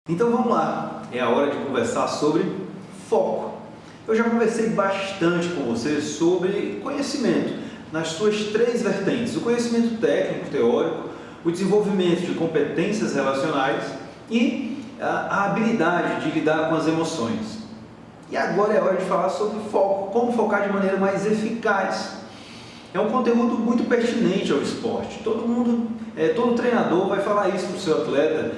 Então vamos lá, é a hora de conversar sobre foco. Eu já conversei bastante com você sobre conhecimento nas suas três vertentes: o conhecimento técnico, teórico, o desenvolvimento de competências relacionais e a habilidade de lidar com as emoções. E agora é hora de falar sobre foco, como focar de maneira mais eficaz. É um conteúdo muito pertinente ao esporte. Todo treinador vai falar isso para o seu atleta.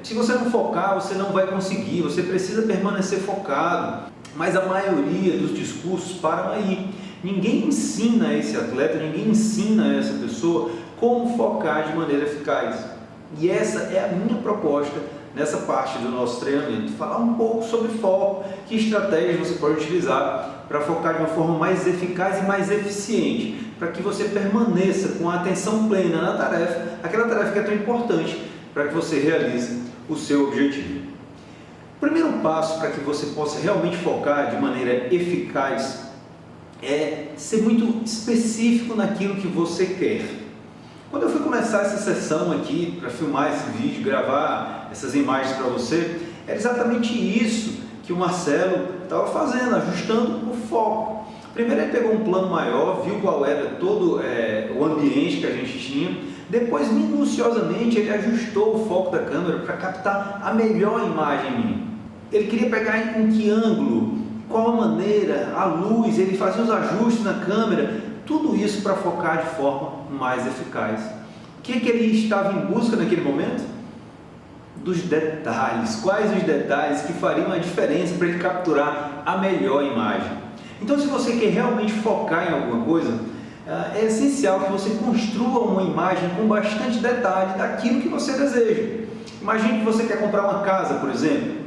Se você não focar, você não vai conseguir, você precisa permanecer focado. Mas a maioria dos discursos param aí. Ninguém ensina a esse atleta, ninguém ensina a essa pessoa como focar de maneira eficaz. E essa é a minha proposta nessa parte do nosso treinamento. Falar um pouco sobre foco, que estratégias você pode utilizar para focar de uma forma mais eficaz e mais eficiente, para que você permaneça com a atenção plena na tarefa, aquela tarefa que é tão importante para que você realize o seu objetivo. O primeiro passo para que você possa realmente focar de maneira eficaz é ser muito específico naquilo que você quer. Quando eu fui começar essa sessão aqui, para filmar esse vídeo, gravar essas imagens para você, era exatamente isso que o Marcelo estava fazendo, ajustando o foco. Primeiro ele pegou um plano maior, viu qual era todo o ambiente que a gente tinha. Depois, minuciosamente, ele ajustou o foco da câmera para captar a melhor imagem minha. Ele queria pegar em que ângulo, qual a maneira, a luz, ele fazia os ajustes na câmera, tudo isso para focar de forma mais eficaz. O que ele estava em busca naquele momento? Dos detalhes. Quais os detalhes que fariam a diferença para ele capturar a melhor imagem? Então, se você quer realmente focar em alguma coisa, é essencial que você construa uma imagem com bastante detalhe daquilo que você deseja. Imagine que você quer comprar uma casa, por exemplo.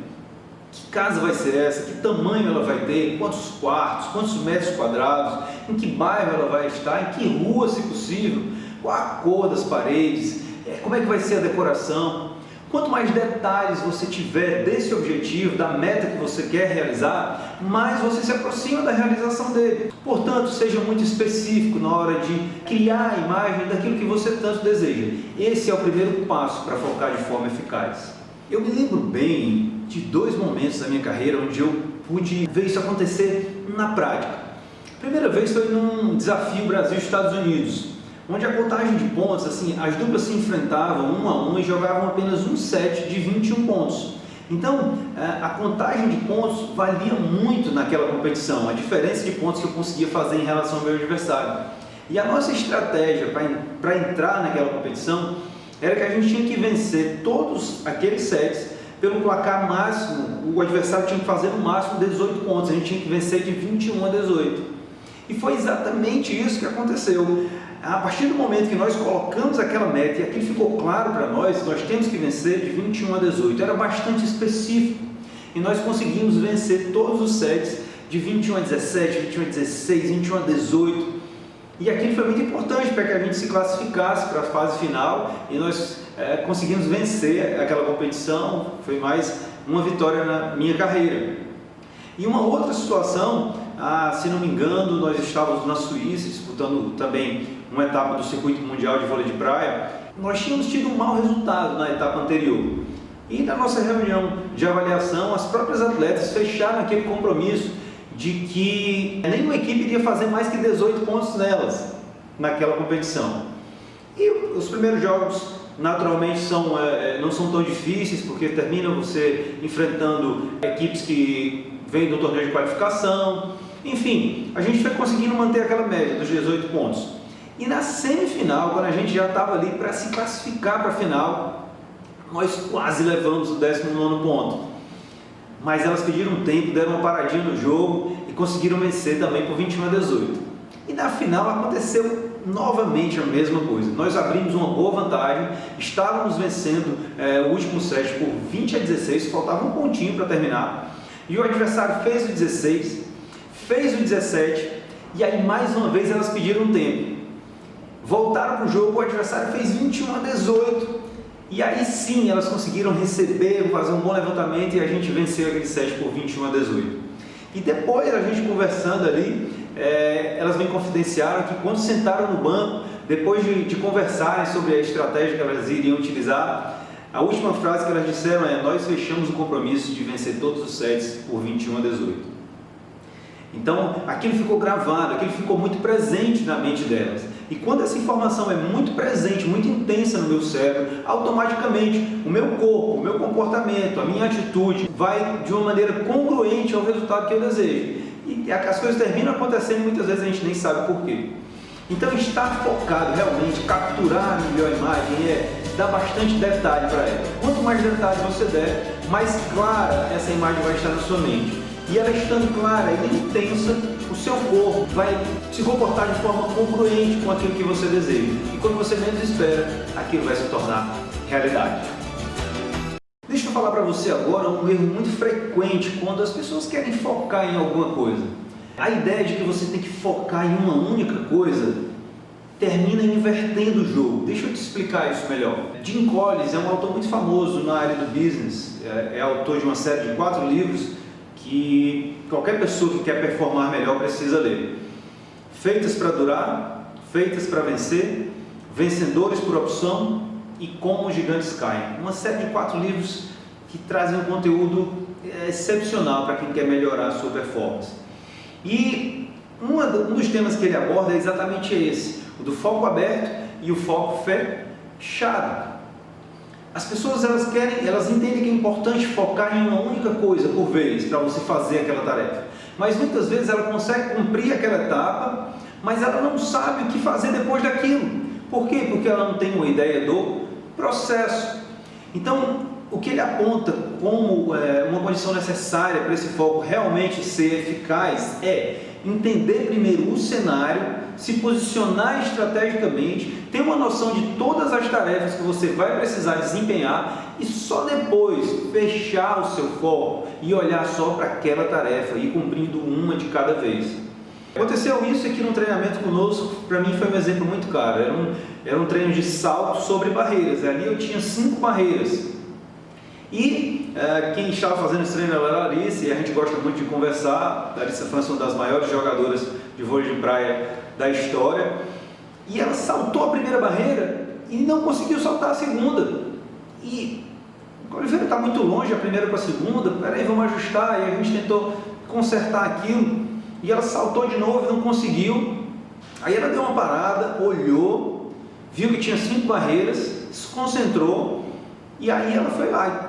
Que casa vai ser essa? Que tamanho ela vai ter? Quantos quartos? Quantos metros quadrados? Em que bairro ela vai estar? Em que rua, se possível? Qual a cor das paredes? Como é que vai ser a decoração? Quanto mais detalhes você tiver desse objetivo, da meta que você quer realizar, mais você se aproxima da realização dele. Portanto, seja muito específico na hora de criar a imagem daquilo que você tanto deseja. Esse é o primeiro passo para focar de forma eficaz. Eu me lembro bem de dois momentos da minha carreira onde eu pude ver isso acontecer na prática. A primeira vez foi num desafio Brasil-Estados Unidos, onde a contagem de pontos, as duplas se enfrentavam 1 a 1 e jogavam apenas um set de 21 pontos. Então, a contagem de pontos valia muito naquela competição, a diferença de pontos que eu conseguia fazer em relação ao meu adversário. E a nossa estratégia para entrar naquela competição era que a gente tinha que vencer todos aqueles sets pelo placar máximo. O adversário tinha que fazer no máximo 18 pontos, a gente tinha que vencer de 21 a 18. E foi exatamente isso que aconteceu. A partir do momento que nós colocamos aquela meta e aquilo ficou claro para nós temos que vencer de 21 a 18. Era bastante específico e nós conseguimos vencer todos os sets de 21 a 17, 21 a 16, 21 a 18. E aquilo foi muito importante para que a gente se classificasse para a fase final e nós conseguimos vencer aquela competição. Foi mais uma vitória na minha carreira. E uma outra situação, se não me engano, nós estávamos na Suíça disputando também uma etapa do circuito mundial de vôlei de praia. Nós tínhamos tido um mau resultado na etapa anterior. E na nossa reunião de avaliação, as próprias atletas fecharam aquele compromisso de que nenhuma equipe iria fazer mais que 18 pontos nelas, naquela competição. E os primeiros jogos, naturalmente, não são tão difíceis, porque termina você enfrentando equipes que vêm do torneio de qualificação. Enfim, a gente foi conseguindo manter aquela média dos 18 pontos. E na semifinal, quando a gente já estava ali para se classificar para a final, nós quase levamos o 19º ponto. Mas elas pediram um tempo, deram uma paradinha no jogo e conseguiram vencer também por 21 a 18. E na final aconteceu novamente a mesma coisa. Nós abrimos uma boa vantagem, estávamos vencendo o último set por 20 a 16, faltava um pontinho para terminar. E o adversário fez o 16, fez o 17, e aí mais uma vez elas pediram um tempo. Voltaram para o jogo, o adversário fez 21 a 18. E aí sim, elas conseguiram receber, fazer um bom levantamento e a gente venceu aquele set por 21 a 18. E depois, a gente conversando ali, elas me confidenciaram que quando sentaram no banco, depois de conversarem sobre a estratégia que elas iriam utilizar, a última frase que elas disseram é: nós fechamos o compromisso de vencer todos os sets por 21-18. Então, aquilo ficou gravado, aquilo ficou muito presente na mente delas. E quando essa informação é muito presente, muito intensa no meu cérebro, automaticamente o meu corpo, o meu comportamento, a minha atitude vai de uma maneira congruente ao resultado que eu desejo. E as coisas terminam acontecendo e muitas vezes a gente nem sabe por quê. Então, estar focado realmente, capturar a melhor imagem dar bastante detalhe para ela. Quanto mais detalhes você der, mais clara essa imagem vai estar na sua mente. E ela estando clara e intensa, o seu corpo vai se comportar de forma congruente com aquilo que você deseja. E quando você menos espera, aquilo vai se tornar realidade. Deixa eu falar para você agora um erro muito frequente quando as pessoas querem focar em alguma coisa. A ideia de que você tem que focar em uma única coisa termina invertendo o jogo. Deixa eu te explicar isso melhor. Jim Collins é um autor muito famoso na área do business, é autor de uma série de 4 livros que qualquer pessoa que quer performar melhor precisa ler. Feitas para durar, Feitas para Vencer, Vencedores por Opção e Como os Gigantes Caem. Uma série de 4 livros que trazem um conteúdo excepcional para quem quer melhorar a sua performance. E um dos temas que ele aborda é exatamente esse, o do foco aberto e o foco fechado. As pessoas elas entendem que é importante focar em uma única coisa por vez para você fazer aquela tarefa. Mas muitas vezes ela consegue cumprir aquela etapa, mas ela não sabe o que fazer depois daquilo. Por quê? Porque ela não tem uma ideia do processo. Então, o que ele aponta como uma condição necessária para esse foco realmente ser eficaz é entender primeiro o cenário, se posicionar estrategicamente, ter uma noção de todas as tarefas que você vai precisar desempenhar e só depois fechar o seu foco e olhar só para aquela tarefa e ir cumprindo uma de cada vez. Aconteceu isso aqui no treinamento conosco, para mim foi um exemplo muito claro. Era um treino de salto sobre barreiras. Ali eu tinha 5 barreiras. E quem estava fazendo esse treino era a Larissa, e a gente gosta muito de conversar. A Larissa França é uma das maiores jogadoras de vôlei de praia da história. E ela saltou a primeira barreira e não conseguiu saltar a segunda. E o Oliveira está muito longe, a primeira para a segunda, peraí, vamos ajustar. E a gente tentou consertar aquilo. E ela saltou de novo e não conseguiu. Aí ela deu uma parada, olhou, viu que tinha 5 barreiras, se concentrou. E aí ela foi lá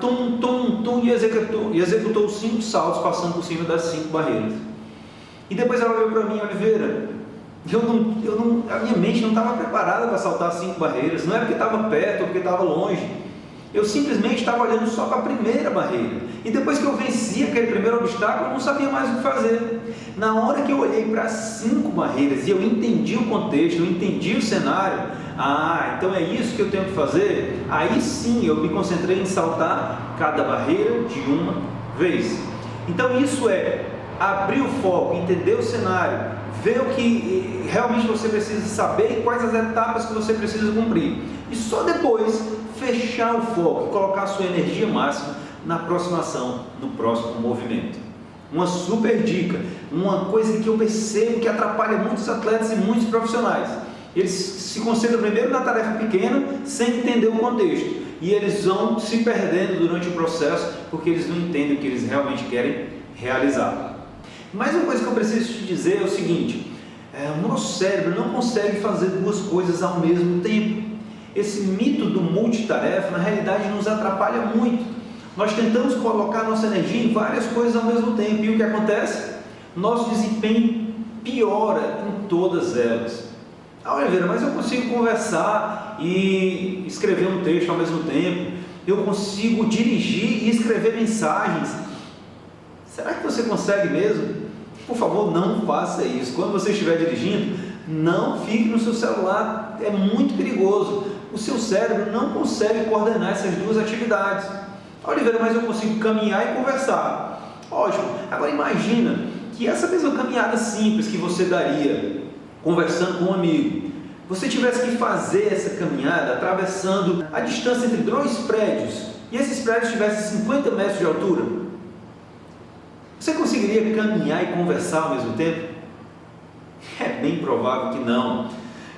e executou os 5 saltos, passando por cima das 5 barreiras. E depois ela olhou para mim: Oliveira, a minha mente não estava preparada para saltar 5 barreiras. Não é porque estava perto ou porque estava longe. Eu simplesmente estava olhando só para a primeira barreira. E depois que eu venci aquele primeiro obstáculo, eu não sabia mais o que fazer. Na hora que eu olhei para as 5 barreiras e eu entendi o contexto, eu entendi o cenário, então é isso que eu tenho que fazer? Aí sim eu me concentrei em saltar cada barreira de uma vez. Então isso é abrir o foco, entender o cenário, ver o que realmente você precisa saber e quais as etapas que você precisa cumprir. E só depois fechar o foco e colocar a sua energia máxima na próxima ação, no próximo movimento. Uma super dica, uma coisa que eu percebo que atrapalha muitos atletas e muitos profissionais. Eles se concentram primeiro na tarefa pequena, sem entender o contexto. E eles vão se perdendo durante o processo, porque eles não entendem o que eles realmente querem realizar. Mais uma coisa que eu preciso te dizer é o seguinte: o nosso cérebro não consegue fazer 2 coisas ao mesmo tempo. Esse mito do multitarefa, na realidade, nos atrapalha muito. Nós tentamos colocar nossa energia em várias coisas ao mesmo tempo. E o que acontece? Nosso desempenho piora em todas elas. Oliveira, mas eu consigo conversar e escrever um texto ao mesmo tempo. Eu consigo dirigir e escrever mensagens. Será que você consegue mesmo? Por favor, não faça isso. Quando você estiver dirigindo, não fique no seu celular. É muito perigoso. O seu cérebro não consegue coordenar essas 2 atividades. Oliveira, mas eu consigo caminhar e conversar. Ótimo. Agora imagina que essa mesma caminhada simples que você daria conversando com um amigo, você tivesse que fazer essa caminhada atravessando a distância entre 2 prédios e esses prédios tivessem 50 metros de altura. Você conseguiria caminhar e conversar ao mesmo tempo? É bem provável que não.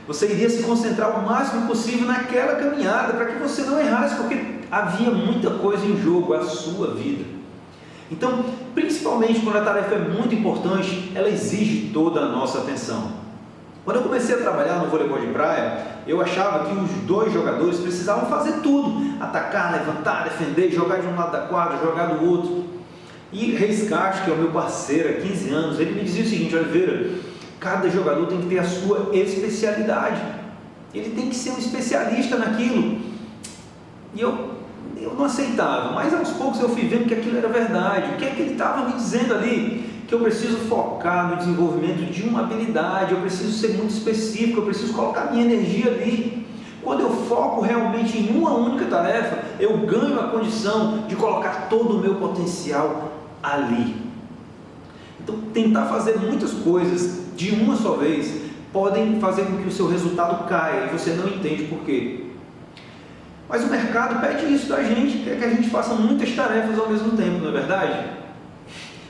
Você iria se concentrar o máximo possível naquela caminhada para que você não errasse, porque havia muita coisa em jogo, a sua vida. Então, principalmente quando a tarefa é muito importante, ela exige toda a nossa atenção. Quando eu comecei a trabalhar no voleibol de praia, eu achava que os dois jogadores precisavam fazer tudo: atacar, levantar, defender, jogar de um lado da quadra, jogar do outro. E Reis Castro, que é o meu parceiro há 15 anos, ele me dizia o seguinte: Oliveira, cada jogador tem que ter a sua especialidade, ele tem que ser um especialista naquilo. E eu não aceitava, mas aos poucos eu fui vendo que aquilo era verdade. O que é que ele estava me dizendo ali? Que eu preciso focar no desenvolvimento de uma habilidade, eu preciso ser muito específico, eu preciso colocar minha energia ali. Quando eu foco realmente em uma única tarefa, eu ganho a condição de colocar todo o meu potencial ali. Então, tentar fazer muitas coisas de uma só vez podem fazer com que o seu resultado caia e você não entende por quê. Mas o mercado pede isso da gente, quer que a gente faça muitas tarefas ao mesmo tempo, não é verdade?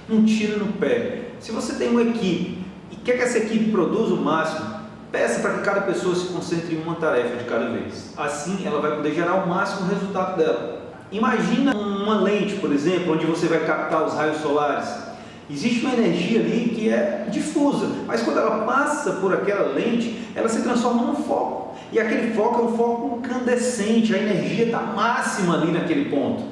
Um tiro no pé. Se você tem uma equipe e quer que essa equipe produza o máximo, peça para que cada pessoa se concentre em uma tarefa de cada vez. Assim, ela vai poder gerar o máximo resultado dela. Imagina uma lente, por exemplo, onde você vai captar os raios solares. Existe uma energia ali que é difusa, mas quando ela passa por aquela lente, ela se transforma num foco. E aquele foco é um foco incandescente, a energia está máxima ali naquele ponto.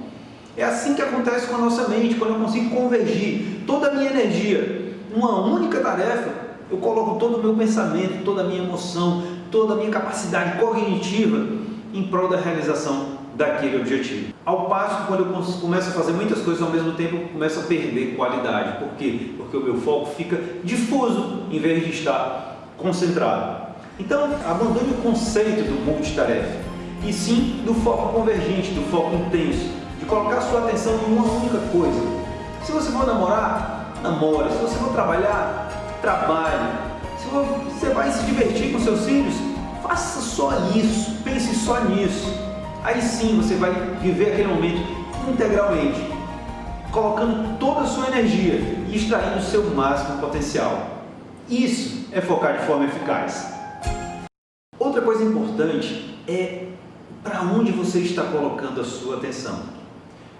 É assim que acontece com a nossa mente. Quando eu consigo convergir toda a minha energia numa única tarefa, eu coloco todo o meu pensamento, toda a minha emoção, toda a minha capacidade cognitiva em prol da realização daquele objetivo. Ao passo que quando eu começo a fazer muitas coisas ao mesmo tempo, eu começo a perder qualidade. Por quê? Porque o meu foco fica difuso em vez de estar concentrado. Então, abandone o conceito do multitarefa e sim do foco convergente, do foco intenso, de colocar sua atenção em uma única coisa. Se você for namorar, namore. Se você for trabalhar, trabalhe. Se você vai se divertir com seus filhos, faça só isso, pense só nisso. Aí sim você vai viver aquele momento integralmente, colocando toda a sua energia e extraindo o seu máximo potencial. Isso é focar de forma eficaz. Outra coisa importante é para onde você está colocando a sua atenção.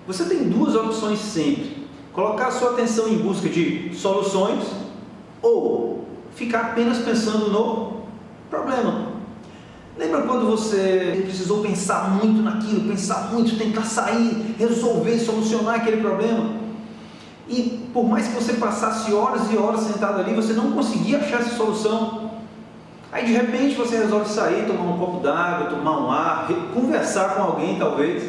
Você tem duas opções sempre: colocar a sua atenção em busca de soluções ou ficar apenas pensando no problema. Lembra quando você precisou pensar muito naquilo, pensar muito, tentar sair, resolver, solucionar aquele problema? E por mais que você passasse horas e horas sentado ali, você não conseguia achar essa solução. Aí de repente você resolve sair, tomar um copo d'água, tomar um ar, conversar com alguém talvez,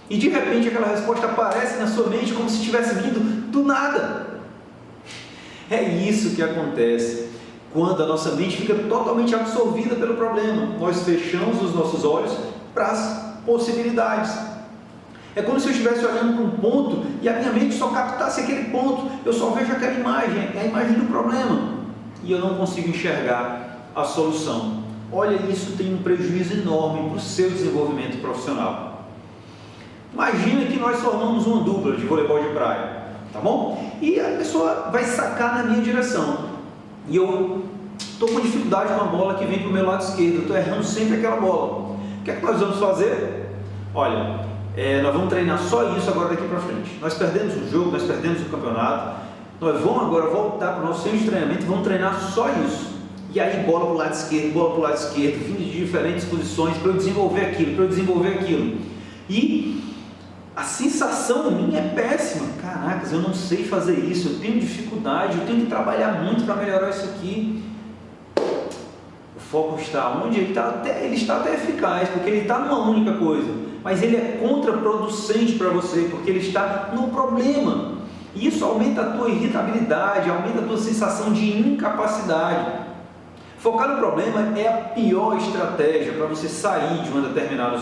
e de repente aquela resposta aparece na sua mente como se tivesse vindo do nada. É isso que acontece quando a nossa mente fica totalmente absorvida pelo problema. Nós fechamos os nossos olhos para as possibilidades. É como se eu estivesse olhando para um ponto e a minha mente só captasse aquele ponto. Eu só vejo aquela imagem, é a imagem do problema, e eu não consigo enxergar a solução. Olha, isso tem um prejuízo enorme para o seu desenvolvimento profissional. Imagina que nós formamos uma dupla de voleibol de praia, tá bom? E a pessoa vai sacar na minha direção e eu estou com dificuldade com a bola que vem para o meu lado esquerdo, eu estou errando sempre aquela bola. O que é que nós vamos fazer? Olha, nós vamos treinar só isso agora daqui para frente. Nós perdemos o jogo, nós perdemos o campeonato, nós vamos agora voltar para o nosso centro de treinamento e vamos treinar só isso. E aí bola para o lado esquerdo, vindo de diferentes posições para eu desenvolver aquilo, E a sensação minha é péssima. Caracas, eu não sei fazer isso, eu tenho dificuldade, eu tenho que trabalhar muito para melhorar isso aqui. O foco está onde? Ele está até eficaz, porque ele está numa única coisa, mas ele é contraproducente para você, porque ele está no problema. E isso aumenta a tua irritabilidade, aumenta a tua sensação de incapacidade. Focar no problema é a pior estratégia para você sair de uma determinada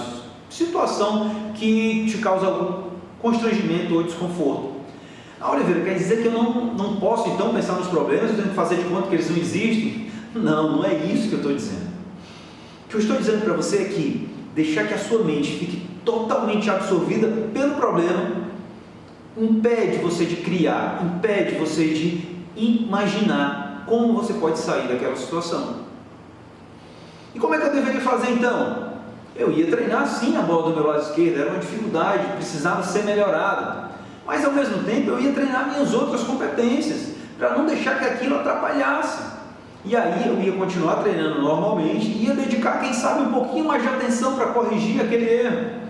situação que te causa algum constrangimento ou desconforto. Oliveira, quer dizer que eu não posso então pensar nos problemas, eu tenho que fazer de conta que eles não existem? Não é isso que eu estou dizendo. O que eu estou dizendo para você é que deixar que a sua mente fique totalmente absorvida pelo problema impede você de criar, impede você de imaginar como você pode sair daquela situação. E como é que eu deveria fazer então? Eu ia treinar sim a bola do meu lado esquerdo, era uma dificuldade, precisava ser melhorada. Mas ao mesmo tempo eu ia treinar minhas outras competências, para não deixar que aquilo atrapalhasse. E aí eu ia continuar treinando normalmente e ia dedicar, quem sabe, um pouquinho mais de atenção para corrigir aquele erro.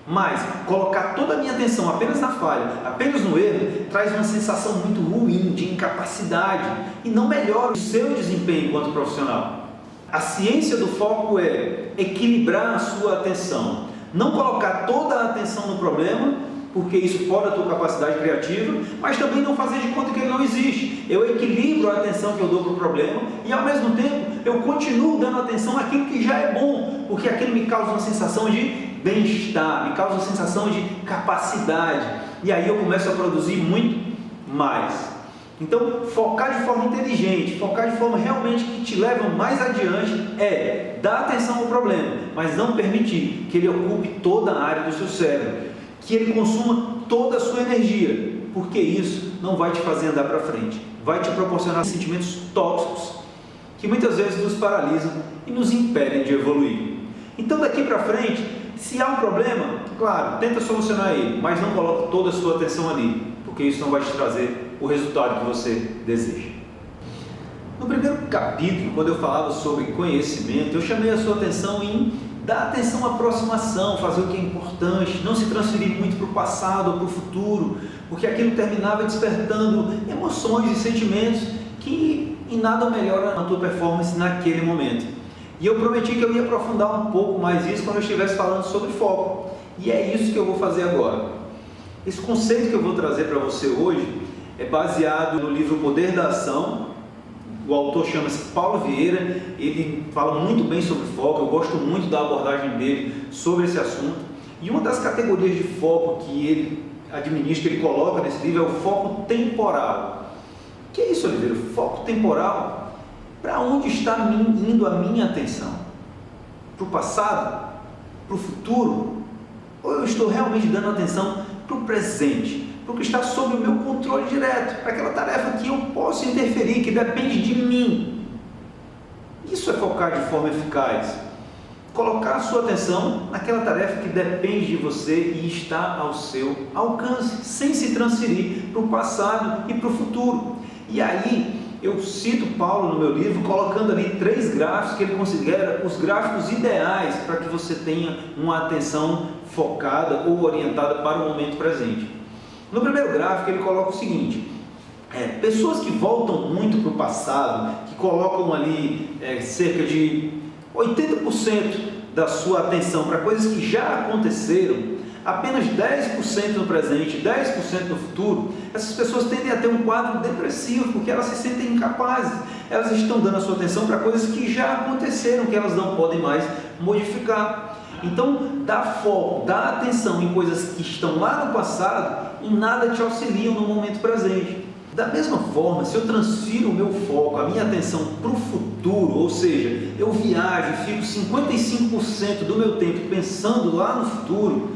Mas colocar toda a minha atenção apenas na falha, apenas no erro, traz uma sensação muito ruim de incapacidade e não melhora o seu desempenho enquanto profissional. A ciência do foco é equilibrar a sua atenção, não colocar toda a atenção no problema, porque isso pode a tua capacidade criativa, mas também não fazer de conta que ele não existe. Eu equilibro a atenção que eu dou para o problema e ao mesmo tempo eu continuo dando atenção àquilo que já é bom, porque aquilo me causa uma sensação de bem-estar, me causa uma sensação de capacidade, e aí eu começo a produzir muito mais. Então, focar de forma inteligente, focar de forma realmente que te leva mais adiante é dar atenção ao problema, mas não permitir que ele ocupe toda a área do seu cérebro, que ele consuma toda a sua energia, porque isso não vai te fazer andar para frente, vai te proporcionar sentimentos tóxicos que muitas vezes nos paralisam e nos impedem de evoluir. Então, daqui para frente, se há um problema, claro, tenta solucionar ele, mas não coloque toda a sua atenção ali, porque isso não vai te trazer o resultado que você deseja. No primeiro capítulo, quando eu falava sobre conhecimento, eu chamei a sua atenção em dar atenção à aproximação, fazer o que é importante, não se transferir muito para o passado ou para o futuro, porque aquilo terminava despertando emoções e sentimentos que em nada melhoram a tua performance naquele momento. E eu prometi que eu ia aprofundar um pouco mais isso quando eu estivesse falando sobre foco. E é isso que eu vou fazer agora. Esse conceito que eu vou trazer para você hoje é baseado no livro Poder da Ação. O autor chama-se Paulo Vieira, ele fala muito bem sobre foco, eu gosto muito da abordagem dele sobre esse assunto. E uma das categorias de foco que ele administra, que ele coloca nesse livro, é o foco temporal. O que é isso, Oliveira? Foco temporal? Para onde está indo a minha atenção? Para o passado? Para o futuro? Ou eu estou realmente dando atenção para o presente? Para o que está sob o meu controle direto? Para aquela tarefa que eu posso interferir, que depende de mim? Isso é focar de forma eficaz. Colocar a sua atenção naquela tarefa que depende de você e está ao seu alcance, sem se transferir para o passado e para o futuro. E aí, eu cito Paulo no meu livro, colocando ali 3 gráficos que ele considera os gráficos ideais para que você tenha uma atenção focada ou orientada para o momento presente. No primeiro gráfico ele coloca o seguinte: pessoas que voltam muito para o passado, que colocam ali cerca de 80% da sua atenção para coisas que já aconteceram, apenas 10% no presente, 10% no futuro, essas pessoas tendem a ter um quadro depressivo, porque elas se sentem incapazes, elas estão dando a sua atenção para coisas que já aconteceram, que elas não podem mais modificar. Então, dar foco, dar atenção em coisas que estão lá no passado, em nada te auxiliam no momento presente. Da mesma forma, se eu transfiro o meu foco, a minha atenção para o futuro, ou seja, eu viajo e fico 55% do meu tempo pensando lá no futuro,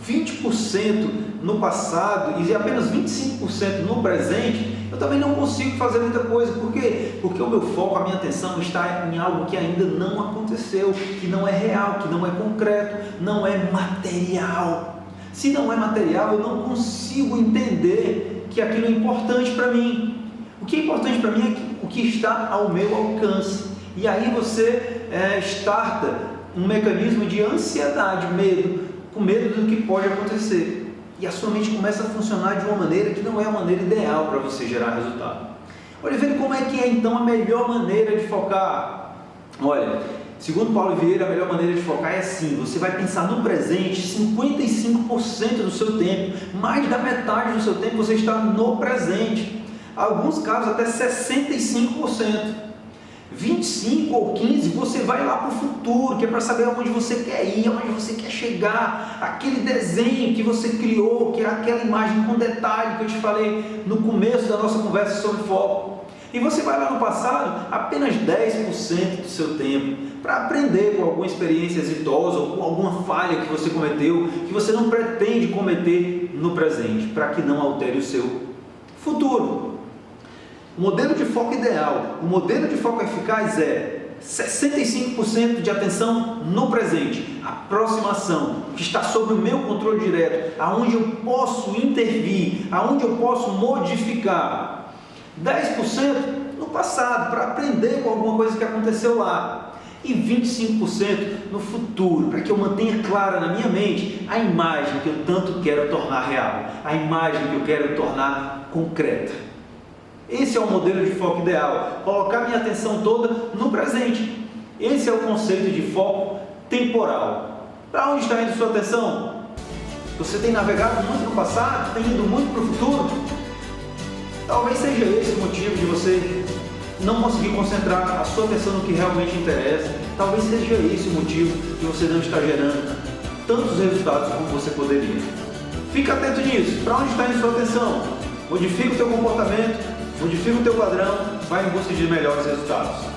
20% no passado e apenas 25% no presente, eu também não consigo fazer muita coisa. Por quê? Porque o meu foco, a minha atenção está em algo que ainda não aconteceu, que não é real, que não é concreto, não é material. Se não é material, eu não consigo entender que aquilo é importante para mim. O que é importante para mim é o que está ao meu alcance. E aí você starta um mecanismo de ansiedade, medo, com medo do que pode acontecer. E a sua mente começa a funcionar de uma maneira que não é a maneira ideal para você gerar resultado. Oliveira, como é que é então a melhor maneira de focar? Olha, segundo Paulo Vieira, a melhor maneira de focar é assim: você vai pensar no presente 55% do seu tempo, mais da metade do seu tempo você está no presente. Em alguns casos até 65%. 25 ou 15, você vai lá para o futuro, que é para saber aonde você quer ir, aonde você quer chegar, aquele desenho que você criou, que é aquela imagem com detalhe que eu te falei no começo da nossa conversa sobre foco. E você vai lá no passado, apenas 10% do seu tempo, para aprender com alguma experiência exitosa ou com alguma falha que você cometeu, que você não pretende cometer no presente, para que não altere o seu futuro. O modelo de foco ideal, o modelo de foco eficaz é 65% de atenção no presente, aproximação, que está sob o meu controle direto, aonde eu posso intervir, aonde eu posso modificar. 10% no passado, para aprender com alguma coisa que aconteceu lá. E 25% no futuro, para que eu mantenha clara na minha mente a imagem que eu tanto quero tornar real, a imagem que eu quero tornar concreta. Esse é o modelo de foco ideal, colocar minha atenção toda no presente. Esse é o conceito de foco temporal. Para onde está indo sua atenção? Você tem navegado muito no passado, tem ido muito para o futuro? Talvez seja esse o motivo de você não conseguir concentrar a sua atenção no que realmente interessa. Talvez seja esse o motivo de você não estar gerando tantos resultados como você poderia. Fica atento nisso. Para onde está indo sua atenção? Modifica o teu comportamento, modifica o teu padrão, vai em busca de melhores resultados.